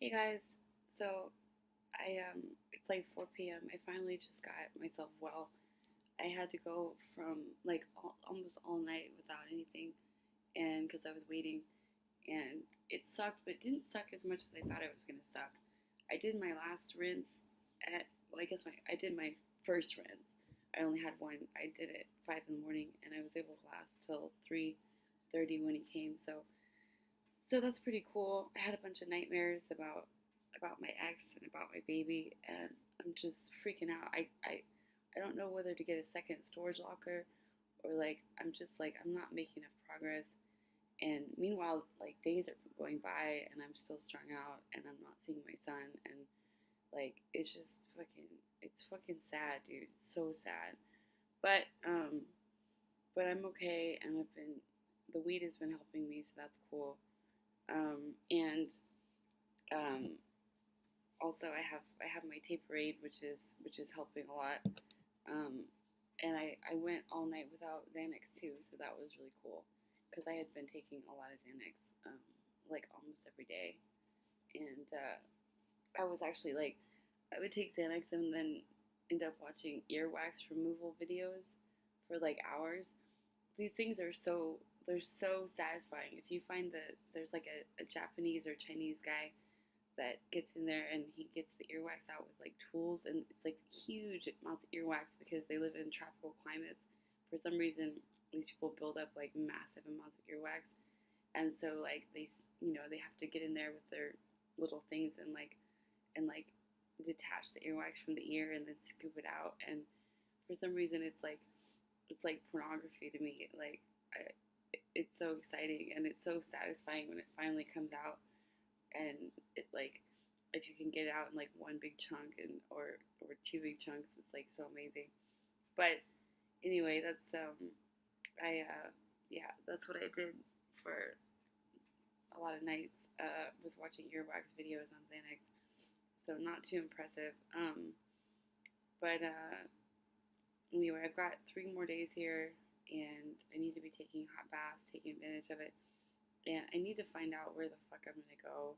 Hey guys, so it's like 4 p.m. I finally just got myself well. I had to go from like almost all night without anything, and because I was waiting, and it sucked, but it didn't suck as much as I thought it was gonna suck. I did my last rinse at well, I guess I did my first rinse. I only had one. I did it 5 in the morning, and I was able to last till 3:30 when he came. So that's pretty cool. I had a bunch of nightmares about my ex and about my baby, and I'm just freaking out. I don't know whether to get a second storage locker or like I'm not making enough progress. And meanwhile, like days are going by and I'm still strung out and I'm not seeing my son and like it's fucking sad, dude. It's so sad. But I'm okay and the weed has been helping me, so that's cool. And um, Also I have my taper aid, which is helping a lot. Um, and I went all night without Xanax too, so that was really cool because I had been taking a lot of Xanax, like almost every day, and I was actually like I would take Xanax and then end up watching earwax removal videos for like hours. These things are they're so satisfying. If you find that there's like a Japanese or Chinese guy that gets in there and he gets the earwax out with like tools, and it's like huge amounts of earwax because they live in tropical climates. For some reason, these people build up like massive amounts of earwax, and so like they have to get in there with their little things and detach the earwax from the ear and then scoop it out. And for some reason, it's like pornography to me. It's so exciting and it's so satisfying when it finally comes out, and it like if you can get it out in like one big chunk or two big chunks, it's like so amazing. But anyway, I yeah, that's what I did for a lot of nights. Was watching earwax videos on Xanax, so not too impressive. But Anyway, I've got 3 more days here, and I need to be taking hot baths, taking advantage of it, and I need to find out where the fuck I'm gonna go.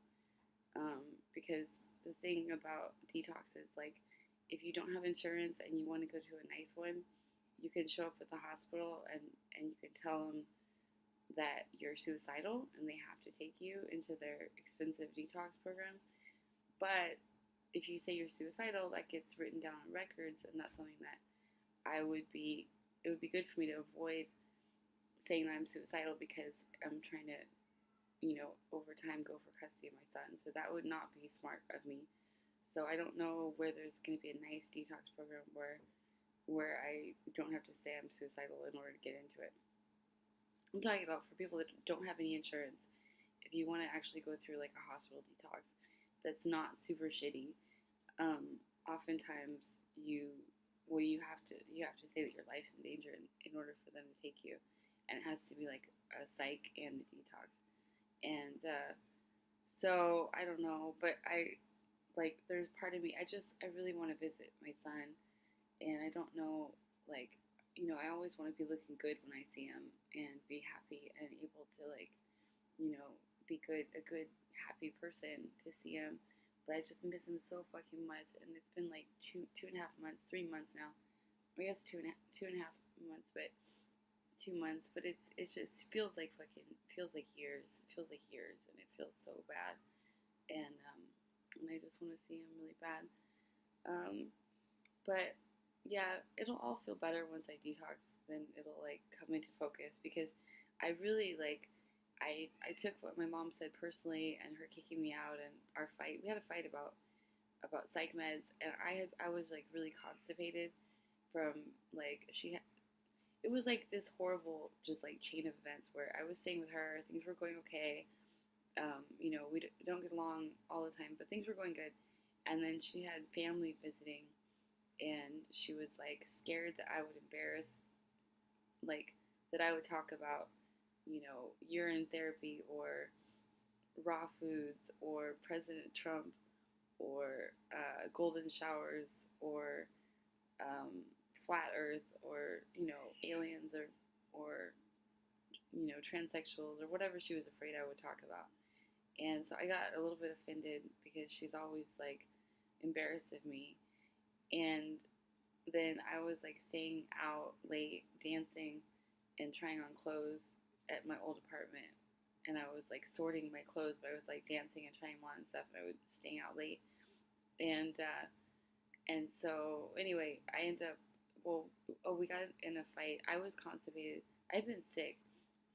Because the thing about detox is like, if you don't have insurance and you want to go to a nice one, you can show up at the hospital and you can tell them that you're suicidal and they have to take you into their expensive detox program. But if you say you're suicidal, that gets written down on records, and that's something that I would be. It would be good for me to avoid saying that I'm suicidal because I'm trying to over time go for custody of my son. So that would not be smart of me. So I don't know where there's going to be a nice detox program where I don't have to say I'm suicidal in order to get into it. I'm talking about for people that don't have any insurance. If you want to actually go through like a hospital detox that's not super shitty, oftentimes you have to say that your life's in danger in order for them to take you, and it has to be like a psych and a detox. And so I don't know, but there's part of me. I really want to visit my son, and I don't know like I always want to be looking good when I see him and be happy and able to be a good happy person to see him. But I just miss him so fucking much, and it's been like 2.5 months, 3 months now. I guess 2.5 months, but 2 months. But it just feels like years. It feels like years, and it feels so bad. And I just want to see him really bad. Um, but yeah, it'll all feel better once I detox. Then it'll like come into focus because I really I took what my mom said personally and her kicking me out and our fight. We had a fight about psych meds, and I was like really constipated from like it was like this horrible just like chain of events where I was staying with her, things were going okay. We don't get along all the time, but things were going good. And then she had family visiting, and she was like scared that I would embarrass, like that I would talk about, urine therapy or raw foods or President Trump or golden showers or um, flat Earth or aliens or transsexuals or whatever she was afraid I would talk about. And so I got a little bit offended because she's always like embarrassed of me. And then I was like staying out late, dancing and trying on clothes at my old apartment. And I was like sorting my clothes, but I was like dancing and trying them on and stuff. And I was staying out late. And so anyway, I ended up, well, oh, we got in a fight. I was constipated. I'd been sick,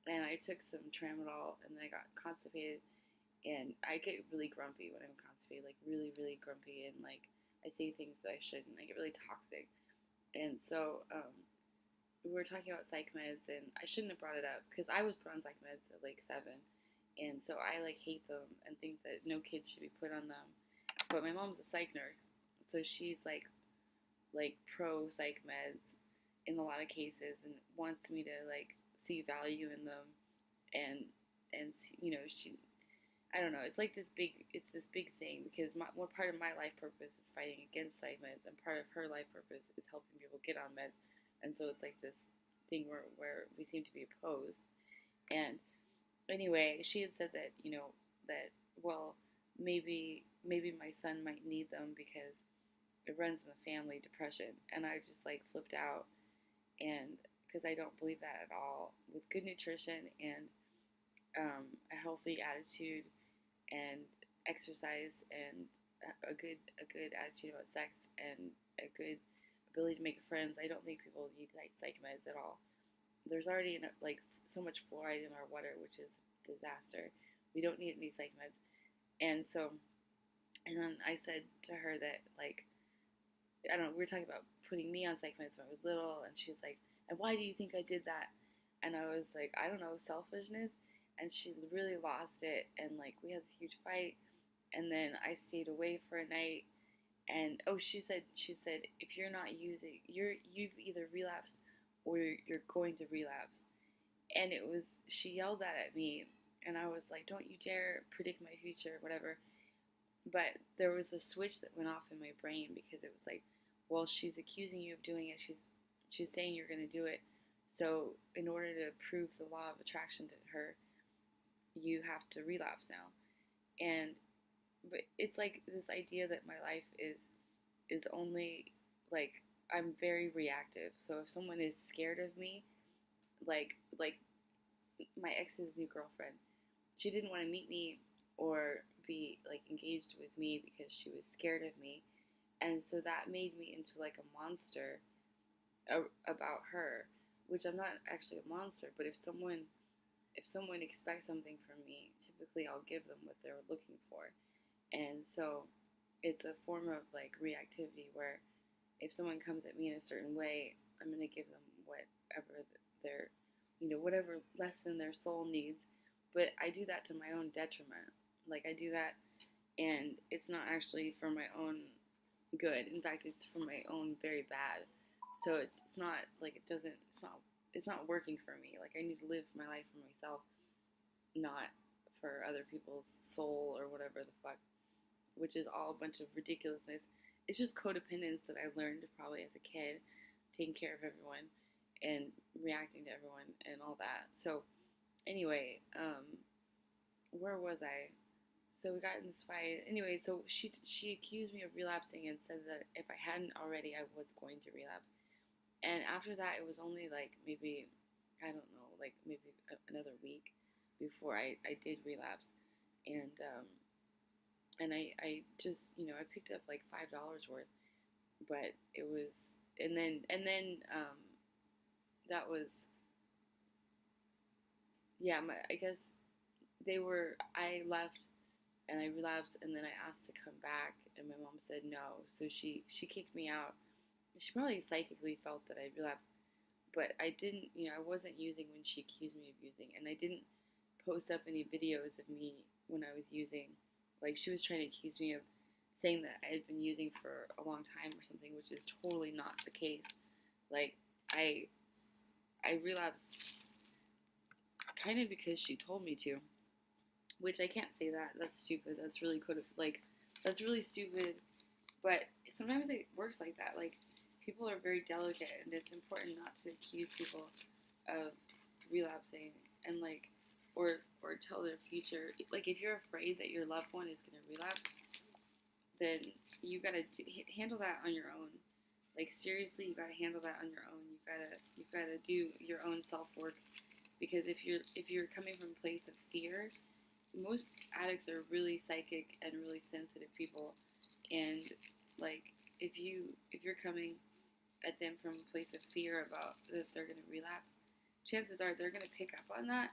and I took some tramadol, and then I got constipated, and I get really grumpy when I'm constipated, like really, really grumpy, and like I say things that I shouldn't. I get really toxic, and so we were talking about psych meds, and I shouldn't have brought it up because I was put on psych meds at like 7, and so I like hate them and think that no kids should be put on them. But my mom's a psych nurse, so she's like pro psych meds in a lot of cases and wants me to like see value in them and you know she I don't know, it's this big thing because one part of my life purpose is fighting against psych meds and part of her life purpose is helping people get on meds, and so it's like this thing where we seem to be opposed. And anyway, she had said that that well maybe my son might need them because it runs in the family, depression. And I just like flipped out, and because I don't believe that at all. With good nutrition and a healthy attitude and exercise and a good attitude about sex and a good ability to make friends, I don't think people need like psych meds at all. There's already like so much fluoride in our water, which is a disaster. We don't need any psych meds. And so, and then I said to her that like I don't know, we were talking about putting me on psych meds when I was little, and she's like, and why do you think I did that? And I was like, I don't know, selfishness. And she really lost it, and like we had this huge fight, and then I stayed away for a night, and oh, she said, if you're not using, you've either relapsed or you're going to relapse. And it was, she yelled that at me, and I was like, don't you dare predict my future, whatever. But there was a switch that went off in my brain because it was like, well, she's accusing you of doing it. She's saying you're going to do it. So in order to prove the law of attraction to her, you have to relapse now. And but it's like this idea that my life is only like I'm very reactive. So if someone is scared of me, like my ex's new girlfriend, she didn't want to meet me or be like engaged with me because she was scared of me, and so that made me into like a monster about her, which I'm not actually a monster. But if someone expects something from me, typically I'll give them what they're looking for, and so it's a form of like reactivity where if someone comes at me in a certain way, I'm gonna give them whatever their whatever lesson their soul needs. But I do that to my own detriment. Like I do that, and it's not actually for my own good. In fact, it's for my own very bad. So it's not like it's not working for me. Like I need to live my life for myself, not for other people's soul or whatever the fuck, which is all a bunch of ridiculousness. It's just codependence that I learned probably as a kid, taking care of everyone and reacting to everyone and all that. So anyway, where was I? So we got in this fight. Anyway, so she accused me of relapsing and said that if I hadn't already, I was going to relapse. And after that, it was only like maybe, I don't know, like maybe another week before I did relapse. And I just, I picked up like $5 worth, but it was, and then that was, yeah, I guess I left and I relapsed, and then I asked to come back, and my mom said no, so she kicked me out. She probably psychically felt that I relapsed, but I didn't, I wasn't using when she accused me of using, and I didn't post up any videos of me when I was using. Like, she was trying to accuse me of saying that I had been using for a long time or something, which is totally not the case. Like, I relapsed kind of because she told me to, which I can't say that. That's stupid. That's really that's really stupid. But sometimes it works like that. Like, people are very delicate, and it's important not to accuse people of relapsing. And like, or tell their future. Like if you're afraid that your loved one is gonna relapse, then you gotta handle that on your own. Like seriously, you gotta handle that on your own. You've gotta do your own self work, because if you're coming from a place of fear, most addicts are really psychic and really sensitive people, and like if you're coming at them from a place of fear about that they're gonna relapse, chances are they're gonna pick up on that,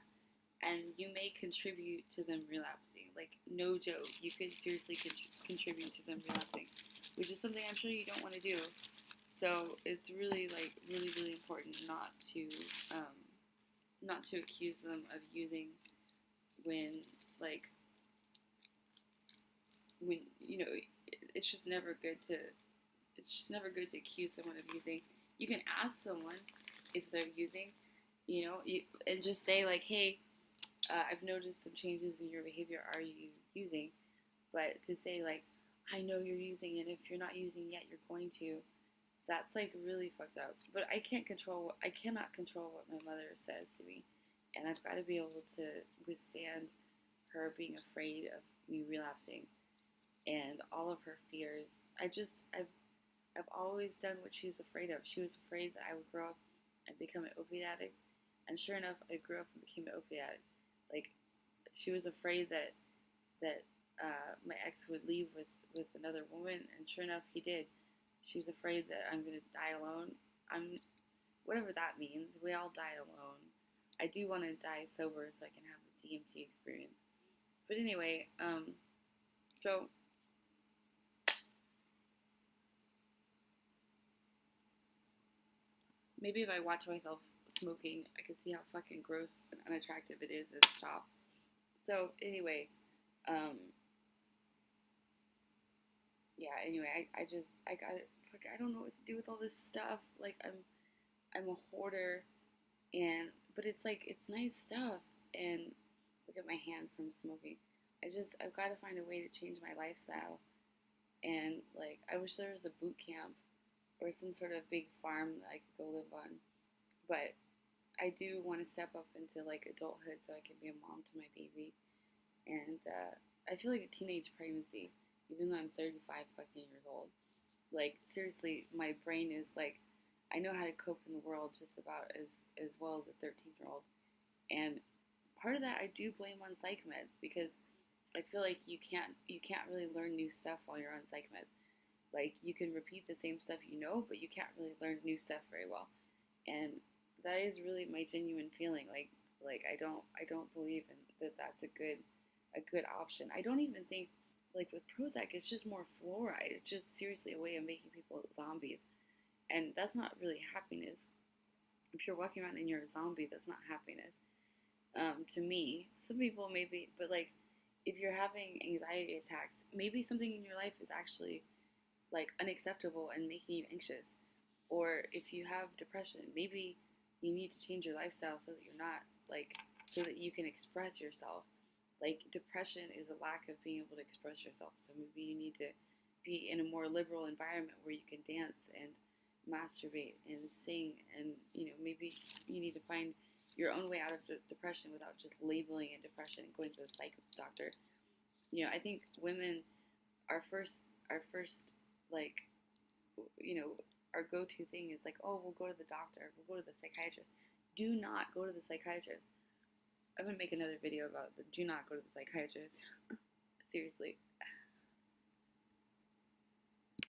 and you may contribute to them relapsing. Like no joke, you could seriously contribute to them relapsing, which is something I'm sure you don't want to do. So it's really like really important um, not to accuse them of using when like when it's just never good to accuse someone of using. You can ask someone if they're using, and just say like, hey, I've noticed some changes in your behavior. Are you using? But to say like, I know you're using, and if you're not using yet, you're going to. That's like really fucked up. But I cannot control what my mother says to me, and I've got to be able to withstand her being afraid of me relapsing and all of her fears. I've always done what she was afraid of. She was afraid that I would grow up and become an opiate addict, and sure enough, I grew up and became an opiate addict. Like she was afraid that my ex would leave with another woman, and sure enough, he did. She's afraid that I'm gonna die alone. Whatever that means. We all die alone. I do want to die sober so I can have the DMT experience. But anyway, so maybe if I watch myself smoking, I can see how fucking gross and unattractive it is to stop. So anyway, yeah. Anyway, I got it. Fuck, I don't know what to do with all this stuff. Like I'm a hoarder, but it's like it's nice stuff. And look at my hand from smoking. I've got to find a way to change my lifestyle. And like I wish there was a boot camp or some sort of big farm that I could go live on. But I do want to step up into like adulthood so I can be a mom to my baby. And I feel like a teenage pregnancy, even though I'm 35 fucking years old. Like seriously, my brain is like, I know how to cope in the world just about as well as a 13-year-old. And part of that I do blame on psych meds, because I feel like you can't really learn new stuff while you're on psych meds. Like you can repeat the same stuff but you can't really learn new stuff very well. And that is really my genuine feeling. Like I don't believe in that. That's a good option. I don't even think like with Prozac, it's just more fluoride. It's just seriously a way of making people zombies, and that's not really happiness. If you're walking around and you're a zombie, that's not happiness. To me, some people maybe, but like if you're having anxiety attacks, maybe something in your life is actually like unacceptable and making you anxious. Or if you have depression, maybe you need to change your lifestyle so that you're not like, so that you can express yourself. Like depression is a lack of being able to express yourself. So maybe you need to be in a more liberal environment where you can dance and masturbate and sing, and maybe you need to find your own way out of depression without just labeling it depression and going to a psych doctor. I think women, our first like our go-to thing is like, oh, we'll go to the doctor, we'll go to the psychiatrist. Do not go to the psychiatrist. I'm gonna make another video about the do not go to the psychiatrist. Seriously.